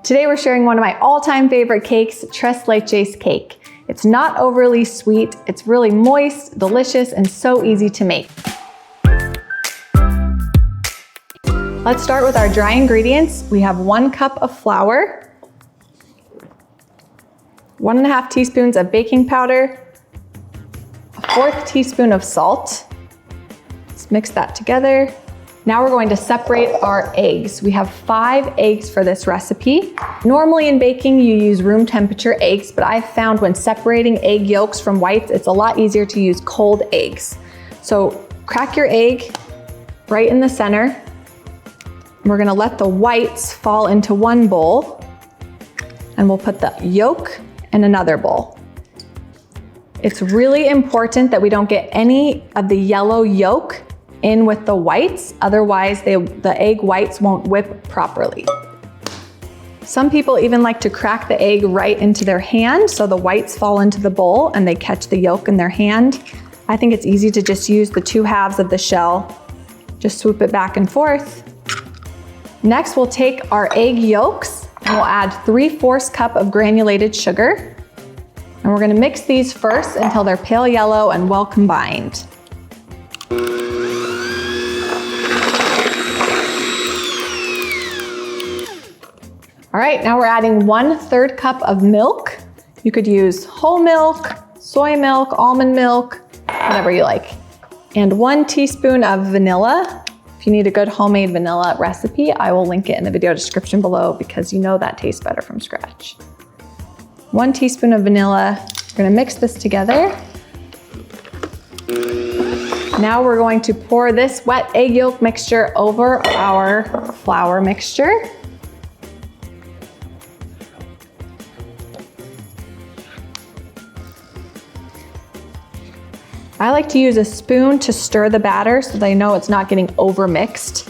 Today we're sharing one of my all-time favorite cakes, Tres Leches cake. It's not overly sweet, it's really moist, delicious, and so easy to make. Let's start with our dry ingredients. We have 1 cup of flour, 1.5 teaspoons of baking powder, a 1/4 teaspoon of salt. Let's mix that together. Now we're going to separate our eggs. We have 5 eggs for this recipe. Normally in baking, you use room temperature eggs, but I've found when separating egg yolks from whites, it's a lot easier to use cold eggs. So crack your egg right in the center. We're gonna let the whites fall into one bowl, and we'll put the yolk in another bowl. It's really important that we don't get any of the yellow yolk in with the whites, otherwise the egg whites won't whip properly. Some people even like to crack the egg right into their hand so the whites fall into the bowl and they catch the yolk in their hand. I think it's easy to just use the 2 halves of the shell, just swoop it back and forth. Next, we'll take our egg yolks and we'll add 3/4 cup of granulated sugar. And we're gonna mix these first until they're pale yellow and well combined. All right, now we're adding 1/3 cup of milk. You could use whole milk, soy milk, almond milk, whatever you like. And 1 teaspoon of vanilla. If you need a good homemade vanilla recipe, I will link it in the video description below because you know that tastes better from scratch. 1 teaspoon of vanilla. We're gonna mix this together. Now we're going to pour this wet egg yolk mixture over our flour mixture. I like to use a spoon to stir the batter so that I know it's not getting over mixed.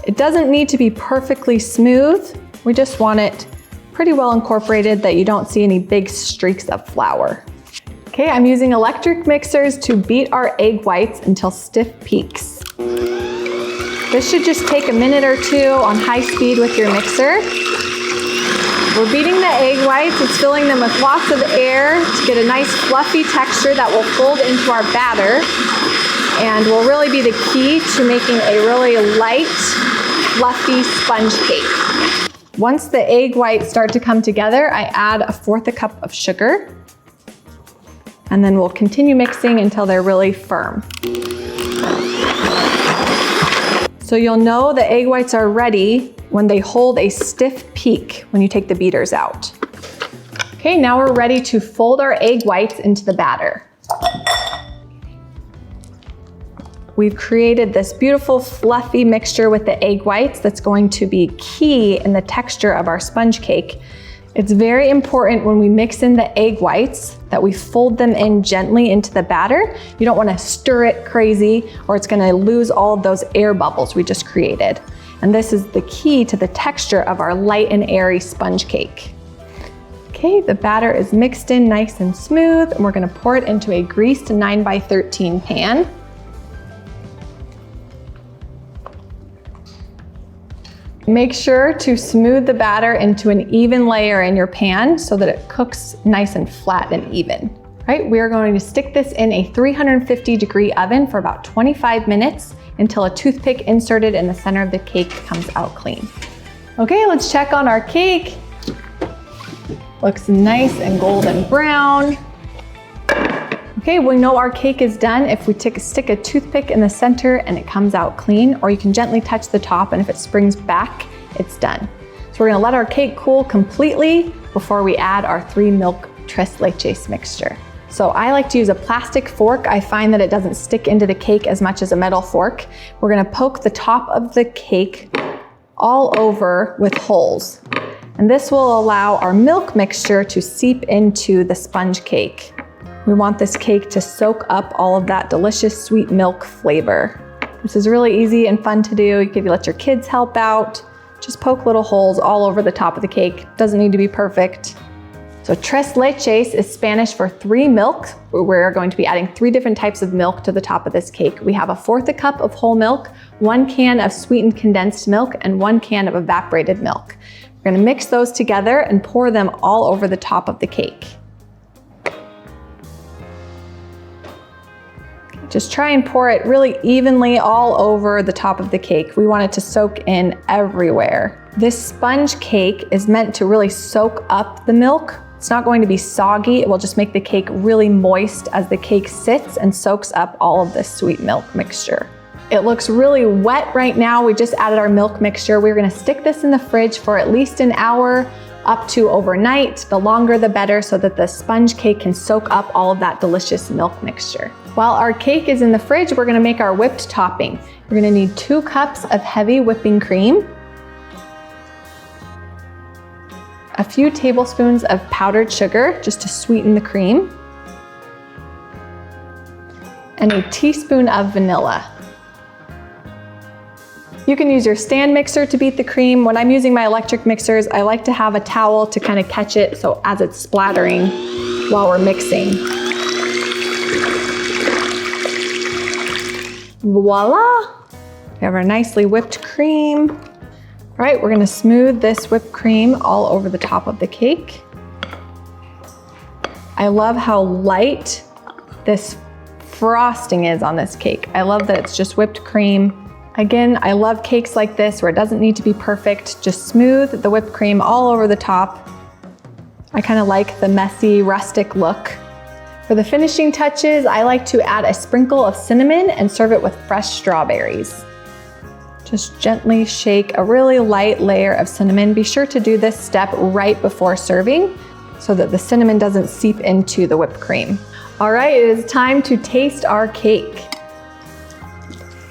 It doesn't need to be perfectly smooth. We just want it pretty well incorporated that you don't see any big streaks of flour. Okay, I'm using electric mixers to beat our egg whites until stiff peaks. This should just take a minute or 2 on high speed with your mixer. We're beating the egg whites, it's filling them with lots of air to get a nice fluffy texture that will fold into our batter and will really be the key to making a really light, fluffy sponge cake. Once the egg whites start to come together, I add 1/4 cup of sugar, and then we'll continue mixing until they're really firm. So you'll know the egg whites are ready when they hold a stiff peak when you take the beaters out. Okay, now we're ready to fold our egg whites into the batter. We've created this beautiful fluffy mixture with the egg whites that's going to be key in the texture of our sponge cake. It's very important when we mix in the egg whites that we fold them in gently into the batter. You don't want to stir it crazy or it's going to lose all of those air bubbles we just created. And this is the key to the texture of our light and airy sponge cake. Okay, the batter is mixed in nice and smooth, and we're gonna pour it into a greased 9x13 pan. Make sure to smooth the batter into an even layer in your pan so that it cooks nice and flat and even. Right, we are going to stick this in a 350-degree oven for about 25 minutes until a toothpick inserted in the center of the cake comes out clean. Okay, let's check on our cake. Looks nice and golden brown. Okay, we know our cake is done if we stick a toothpick in the center and it comes out clean, or you can gently touch the top and if it springs back, it's done. So we're gonna let our cake cool completely before we add our 3 milk Tres Leches mixture. So I like to use a plastic fork. I find that it doesn't stick into the cake as much as a metal fork. We're gonna poke the top of the cake all over with holes. And this will allow our milk mixture to seep into the sponge cake. We want this cake to soak up all of that delicious sweet milk flavor. This is really easy and fun to do. You can let your kids help out. Just poke little holes all over the top of the cake. Doesn't need to be perfect. So Tres Leches is Spanish for 3 milk. We're going to be adding 3 different types of milk to the top of this cake. We have 1/4 cup of whole milk, 1 can of sweetened condensed milk, and 1 can of evaporated milk. We're gonna mix those together and pour them all over the top of the cake. Just try and pour it really evenly all over the top of the cake. We want it to soak in everywhere. This sponge cake is meant to really soak up the milk. It's not going to be soggy. It will just make the cake really moist as the cake sits and soaks up all of this sweet milk mixture. It looks really wet right now. We just added our milk mixture. We're gonna stick this in the fridge for at least an hour, up to overnight. The longer the better, so that the sponge cake can soak up all of that delicious milk mixture. While our cake is in the fridge, we're gonna make our whipped topping. You're gonna need 2 cups of heavy whipping cream, a few tablespoons of powdered sugar just to sweeten the cream, and a teaspoon of vanilla. You can use your stand mixer to beat the cream. When I'm using my electric mixers, I like to have a towel to kind of catch it so as it's splattering while we're mixing. Voila! We have our nicely whipped cream. All right, we're gonna smooth this whipped cream all over the top of the cake. I love how light this frosting is on this cake. I love that it's just whipped cream. Again, I love cakes like this where it doesn't need to be perfect. Just smooth the whipped cream all over the top. I kind of like the messy, rustic look. For the finishing touches, I like to add a sprinkle of cinnamon and serve it with fresh strawberries. Just gently shake a really light layer of cinnamon. Be sure to do this step right before serving so that the cinnamon doesn't seep into the whipped cream. All right, it is time to taste our cake.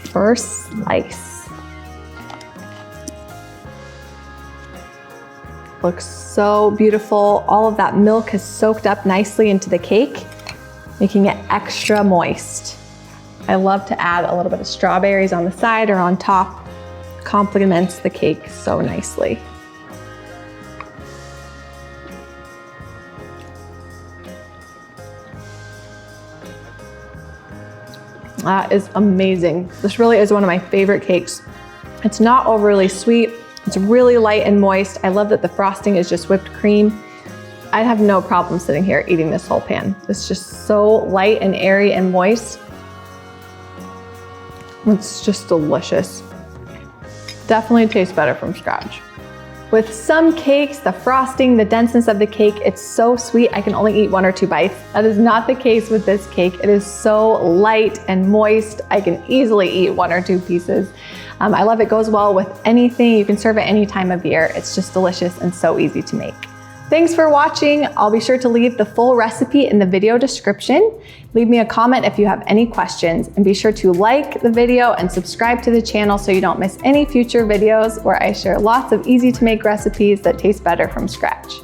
First slice. Looks so beautiful. All of that milk has soaked up nicely into the cake, making it extra moist. I love to add a little bit of strawberries on the side or on top. Complements the cake so nicely. That is amazing. This really is one of my favorite cakes. It's not overly sweet. It's really light and moist. I love that the frosting is just whipped cream. I'd have no problem sitting here eating this whole pan. It's just so light and airy and moist. It's just delicious. Definitely tastes better from scratch. With some cakes, the frosting, the denseness of the cake, it's so sweet I can only eat 1 or 2 bites. That is not the case with this cake. It is so light and moist. I can easily eat 1 or 2 pieces. I love it. Goes well with anything. You can serve it any time of year. It's just delicious and so easy to make. Thanks for watching. I'll be sure to leave the full recipe in the video description. Leave me a comment if you have any questions, and be sure to like the video and subscribe to the channel so you don't miss any future videos where I share lots of easy to make recipes that taste better from scratch.